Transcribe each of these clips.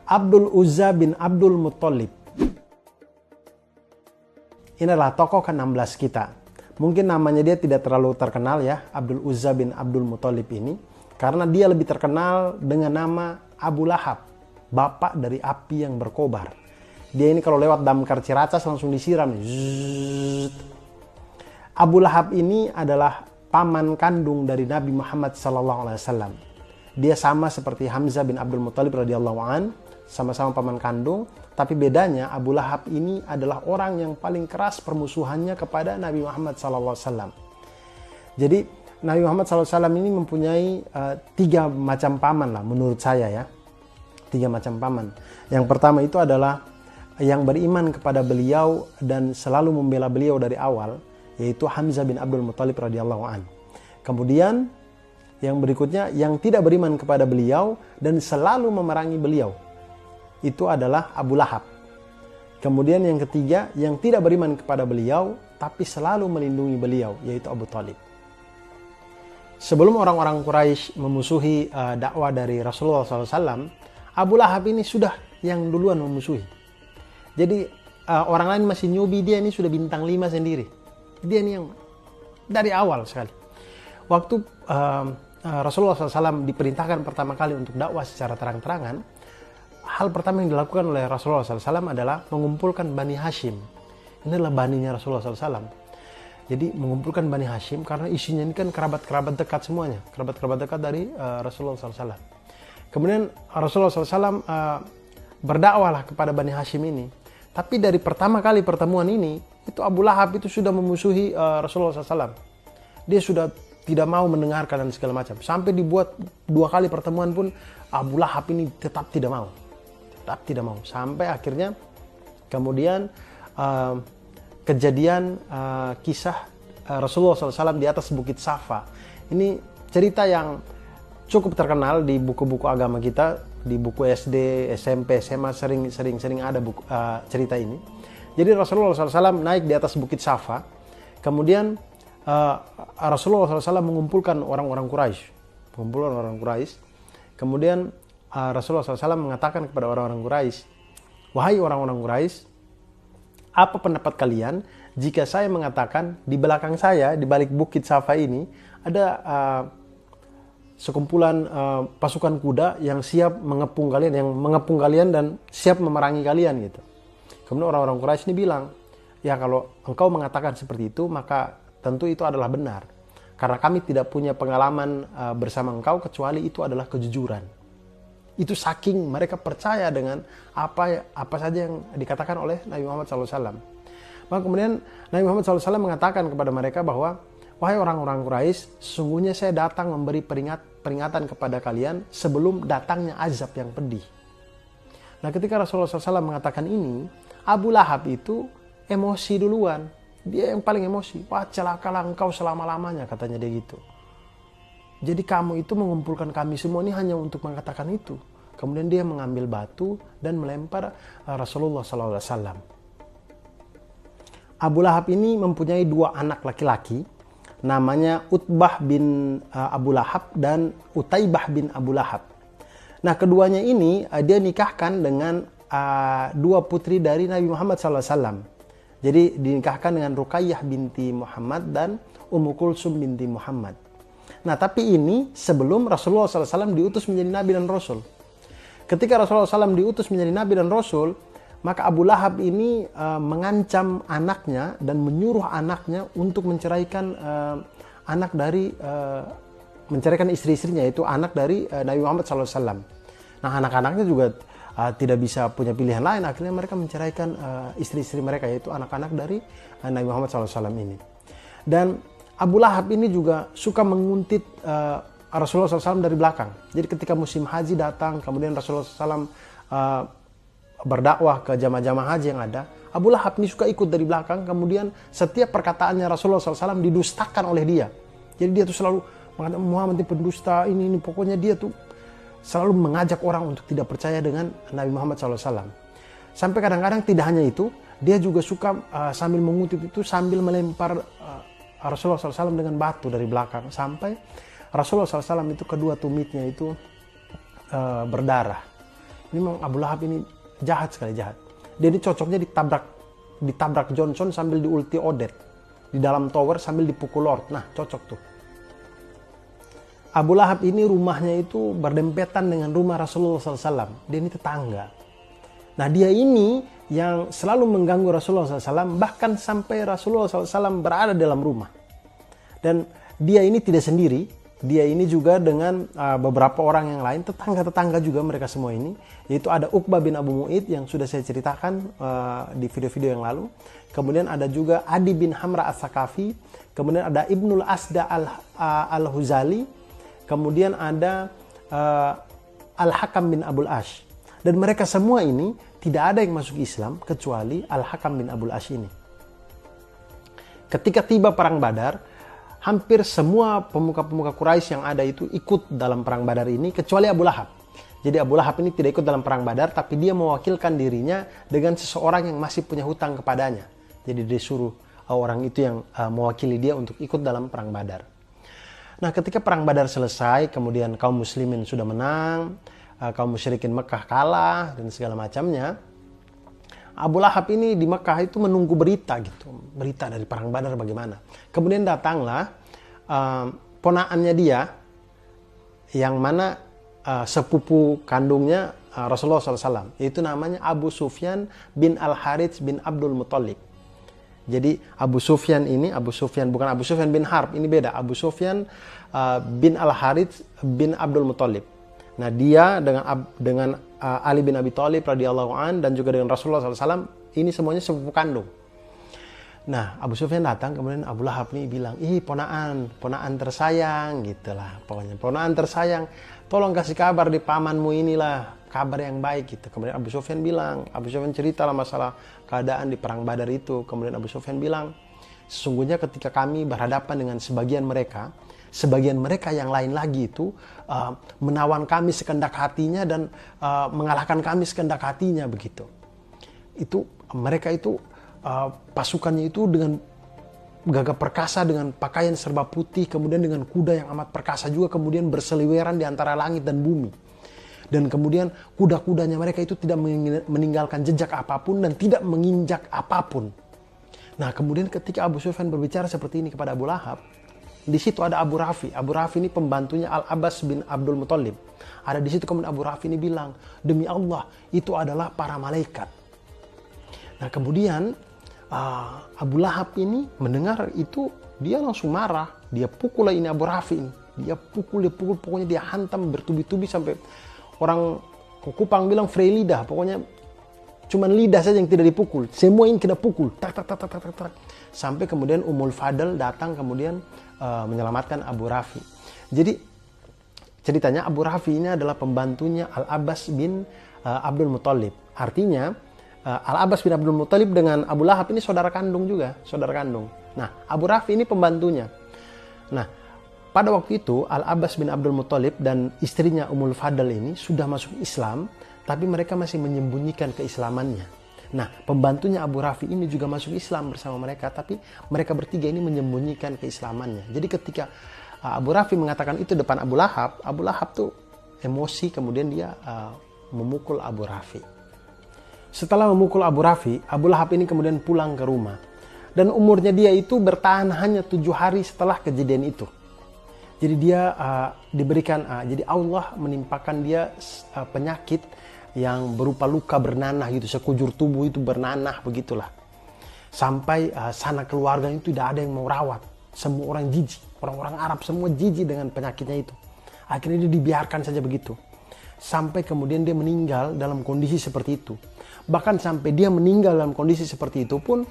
Abdul Uzza bin Abdul Muttalib. Ini adalah tokoh ke-16 kita. Mungkin namanya dia tidak terlalu terkenal ya, Abdul Uzza bin Abdul Muttalib ini. Karena dia lebih terkenal dengan nama Abu Lahab, bapak dari api yang berkobar. Dia ini kalau lewat damkar Ciracas langsung disiram. Zzz. Abu Lahab ini adalah paman kandung dari Nabi Muhammad SAW. Dia sama seperti Hamzah bin Abdul Muttalib radhiyallahu an, sama-sama paman kandung, tapi bedanya Abu Lahab ini adalah orang yang paling keras permusuhannya kepada Nabi Muhammad SAW. Jadi Nabi Muhammad SAW ini mempunyai 3 macam paman lah menurut saya ya. 3 macam paman. Yang pertama itu adalah yang beriman kepada beliau dan selalu membela beliau dari awal, yaitu Hamzah bin Abdul Muttalib radhiyallahu an. Kemudian yang berikutnya yang tidak beriman kepada beliau dan selalu memerangi beliau, itu adalah Abu Lahab. Kemudian yang ketiga yang tidak beriman kepada beliau tapi selalu melindungi beliau, yaitu Abu Thalib. Sebelum orang-orang Quraisy memusuhi dakwah dari Rasulullah SAW, Abu Lahab ini sudah yang duluan memusuhi. Jadi orang lain masih newbie, dia ini sudah bintang 5 sendiri. Dia ini yang dari awal sekali. Waktu Rasulullah SAW diperintahkan pertama kali untuk dakwah secara terang-terangan, hal pertama yang dilakukan oleh Rasulullah SAW adalah mengumpulkan Bani Hashim. Ini adalah baninya Rasulullah SAW. Jadi mengumpulkan Bani Hashim karena isinya ini kan kerabat-kerabat dekat semuanya. Kerabat-kerabat dekat dari Rasulullah SAW. Kemudian Rasulullah SAW berdakwahlah kepada Bani Hashim ini. Tapi dari pertama kali pertemuan ini, itu Abu Lahab itu sudah memusuhi Rasulullah SAW. Dia sudah tidak mau mendengarkan dan segala macam. Sampai dibuat 2 kali pertemuan pun Abu Lahab ini tetap tidak mau. Tetap tidak mau. Sampai akhirnya kemudian kejadian kisah Rasulullah SAW di atas Bukit Safa. Ini cerita yang cukup terkenal di buku-buku agama kita. Di buku SD, SMP, SMA sering ada buku, cerita ini. Jadi Rasulullah SAW naik di atas Bukit Safa. Kemudian Rasulullah SAW mengumpulkan orang-orang Quraisy. Kemudian Rasulullah SAW mengatakan kepada orang-orang Quraisy, "Wahai orang-orang Quraisy, apa pendapat kalian jika saya mengatakan di belakang saya, di balik Bukit Safa ini, ada sekumpulan pasukan kuda yang siap mengepung kalian, dan siap memerangi kalian," gitu. Kemudian orang-orang Quraisy ini bilang, "Ya kalau engkau mengatakan seperti itu, maka tentu itu adalah benar. Karena kami tidak punya pengalaman bersama engkau kecuali itu adalah kejujuran." Itu saking mereka percaya dengan apa saja yang dikatakan oleh Nabi Muhammad SAW. Maka kemudian Nabi Muhammad SAW mengatakan kepada mereka bahwa, "Wahai orang-orang Quraisy, sesungguhnya saya datang memberi peringatan kepada kalian sebelum datangnya azab yang pedih." Nah, ketika Rasulullah SAW mengatakan ini, Abu Lahab itu emosi duluan. Dia yang paling emosi. "Wah, celakalah engkau selama-lamanya," katanya dia gitu. "Jadi kamu itu mengumpulkan kami semua ini hanya untuk mengatakan itu." Kemudian dia mengambil batu dan melempar Rasulullah SAW. Abu Lahab ini mempunyai 2 anak laki-laki. Namanya Utbah bin Abu Lahab dan Utaibah bin Abu Lahab. Nah, keduanya ini dia nikahkan dengan 2 putri dari Nabi Muhammad SAW. Jadi dinikahkan dengan Ruqayyah binti Muhammad dan Ummu Kulsum binti Muhammad. Nah, tapi ini sebelum Rasulullah SAW diutus menjadi Nabi dan Rasul. Ketika Rasulullah SAW diutus menjadi Nabi dan Rasul, maka Abu Lahab ini mengancam anaknya dan menyuruh anaknya untuk menceraikan menceraikan istri-istrinya, yaitu anak dari Nabi Muhammad SAW. Nah, anak-anaknya juga tidak bisa punya pilihan lain, akhirnya mereka menceraikan istri-istri mereka, yaitu anak-anak dari Nabi Muhammad SAW ini. Dan Abu Lahab ini juga suka menguntit Rasulullah SAW dari belakang. Jadi ketika musim haji datang, kemudian Rasulullah SAW berdakwah ke jamaah-jamaah haji yang ada, Abu Lahab ini suka ikut dari belakang, kemudian setiap perkataannya Rasulullah SAW didustakan oleh dia. Jadi dia tuh selalu mengatakan, "Muhammad ini pendusta, ini pokoknya dia tuh selalu mengajak orang untuk tidak percaya dengan Nabi Muhammad SAW. Sampai kadang-kadang tidak hanya itu, dia juga suka sambil mengutip itu, sambil melempar Rasulullah SAW dengan batu dari belakang. Sampai Rasulullah SAW itu kedua tumitnya itu berdarah. Ini memang Abu Lahab ini jahat sekali, jahat. Dia ini cocoknya ditabrak Johnson sambil diulti Odet. Di dalam tower sambil dipukul Lord. Nah, cocok tuh. Abu Lahab ini rumahnya itu berdempetan dengan rumah Rasulullah SAW. Dia ini tetangga. Nah, dia ini yang selalu mengganggu Rasulullah SAW, bahkan sampai Rasulullah SAW berada dalam rumah. Dan dia ini tidak sendiri, dia ini juga dengan beberapa orang yang lain, tetangga-tetangga juga mereka semua ini, yaitu ada Uqbah bin Abu Mu'id yang sudah saya ceritakan di video-video yang lalu. Kemudian ada juga Adi bin Hamra as-Sakafi, kemudian ada Ibnul Asda al-Huzali, kemudian ada Al-Hakam bin Abul Ash. Dan mereka semua ini tidak ada yang masuk Islam kecuali Al-Hakam bin Abul Ash ini. Ketika tiba perang Badar, hampir semua pemuka-pemuka Quraisy yang ada itu ikut dalam perang Badar ini kecuali Abu Lahab. Jadi Abu Lahab ini tidak ikut dalam perang Badar, tapi dia mewakilkan dirinya dengan seseorang yang masih punya hutang kepadanya. Jadi disuruh orang itu yang mewakili dia untuk ikut dalam perang Badar. Nah, ketika perang Badar selesai, kemudian kaum muslimin sudah menang, kaum musyrikin Mekah kalah dan segala macamnya. Abu Lahab ini di Mekah itu menunggu berita gitu, berita dari perang Badar bagaimana. Kemudian datanglah ponaannya dia, yang mana sepupu kandungnya Rasulullah SAW, yaitu namanya Abu Sufyan bin Al-Harits bin Abdul Muttalib. Jadi Abu Sufyan ini, Abu Sufyan bukan Abu Sufyan bin Harb, ini beda. Abu Sufyan bin Al-Harits bin Abdul Muttalib. Nah, dia dengan Ali bin Abi Thalib radhiyallahu an dan juga dengan Rasulullah SAW, ini semuanya sepupu kandung. Nah, Abu Sufyan datang, kemudian Abu Lahab nih bilang, ih ponaan tersayang gitulah, pokoknya ponaan tersayang, tolong kasih kabar di pamanmu inilah, kabar yang baik gitu. Kemudian Abu Sufyan bilang, Abu Sufyan ceritalah masalah keadaan di perang Badar itu. Kemudian Abu Sufyan bilang, sesungguhnya ketika kami berhadapan dengan sebagian mereka yang lain lagi itu menawan kami sekendak hatinya dan mengalahkan kami sekendak hatinya begitu. Itu mereka itu pasukannya itu dengan gagah perkasa, dengan pakaian serba putih, kemudian dengan kuda yang amat perkasa juga, kemudian berseliweran di antara langit dan bumi. Dan kemudian kuda-kudanya mereka itu tidak meninggalkan jejak apapun dan tidak menginjak apapun. Nah, kemudian ketika Abu Sufyan berbicara seperti ini kepada Abu Lahab, di situ ada Abu Rafi. Abu Rafi ini pembantunya Al-Abbas bin Abdul Muttalib. Ada di situ, kemudian Abu Rafi ini bilang, demi Allah, itu adalah para malaikat. Nah, kemudian Abu Lahab ini mendengar itu, dia langsung marah. Dia pukul ini Abu Rafi ini. Dia pukul, pokoknya dia hantam bertubi-tubi sampai orang Kupang bilang free lidah. Pokoknya cuman lidah saja yang tidak dipukul. Semua ini kena pukul. Tak. Sampai kemudian Ummul Fadl datang kemudian menyelamatkan Abu Rafi. Jadi ceritanya Abu Rafi ini adalah pembantunya Al-Abbas bin Abdul Muttalib. Artinya Al-Abbas bin Abdul Muttalib dengan Abu Lahab ini saudara kandung juga, saudara kandung. Nah, Abu Rafi ini pembantunya. Nah, pada waktu itu Al-Abbas bin Abdul Muttalib dan istrinya Ummul Fadl ini sudah masuk Islam, tapi mereka masih menyembunyikan keislamannya. Nah, pembantunya Abu Rafi ini juga masuk Islam bersama mereka, tapi mereka bertiga ini menyembunyikan keislamannya. Jadi ketika Abu Rafi mengatakan itu depan Abu Lahab tuh emosi, kemudian dia memukul Abu Rafi. Setelah memukul Abu Rafi, Abu Lahab ini kemudian pulang ke rumah. Dan umurnya dia itu bertahan hanya 7 hari setelah kejadian itu. Jadi dia diberikan, jadi Allah menimpakan dia penyakit yang berupa luka bernanah gitu, sekujur tubuh itu bernanah begitulah. Sampai sanak keluarga itu tidak ada yang mau rawat. Semua orang jijik, orang-orang Arab semua jijik dengan penyakitnya itu. Akhirnya dia dibiarkan saja begitu. Sampai kemudian dia meninggal dalam kondisi seperti itu. Bahkan sampai dia meninggal dalam kondisi seperti itu pun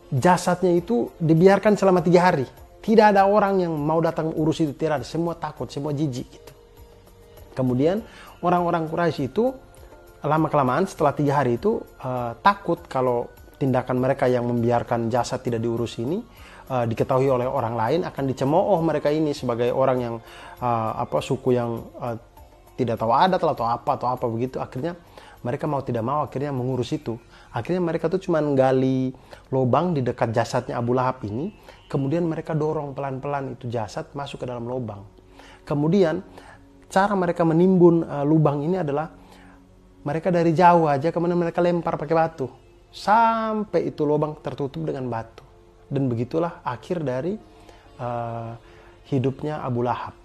jasadnya itu dibiarkan selama 3 hari. Tidak ada orang yang mau datang urus itu, tidak ada. Semua takut, semua jijik gitu. Kemudian orang-orang Quraisy itu lama-kelamaan setelah 3 hari itu takut kalau tindakan mereka yang membiarkan jasad tidak diurus ini diketahui oleh orang lain, akan dicemooh mereka ini sebagai orang yang suku yang tidak tahu adat atau apa begitu. Akhirnya mereka mau tidak mau akhirnya mengurus itu. Akhirnya mereka tuh cuma gali lubang di dekat jasadnya Abu Lahab ini, kemudian mereka dorong pelan-pelan itu jasad masuk ke dalam lubang. Kemudian cara mereka menimbun lubang ini adalah mereka dari jauh aja, kemudian mereka lempar pakai batu sampai itu lubang tertutup dengan batu. Dan begitulah akhir dari hidupnya Abu Lahab.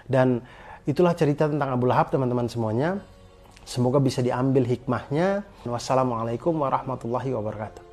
Dan itulah cerita tentang Abu Lahab, teman-teman semuanya. Semoga bisa diambil hikmahnya. Wassalamualaikum warahmatullahi wabarakatuh.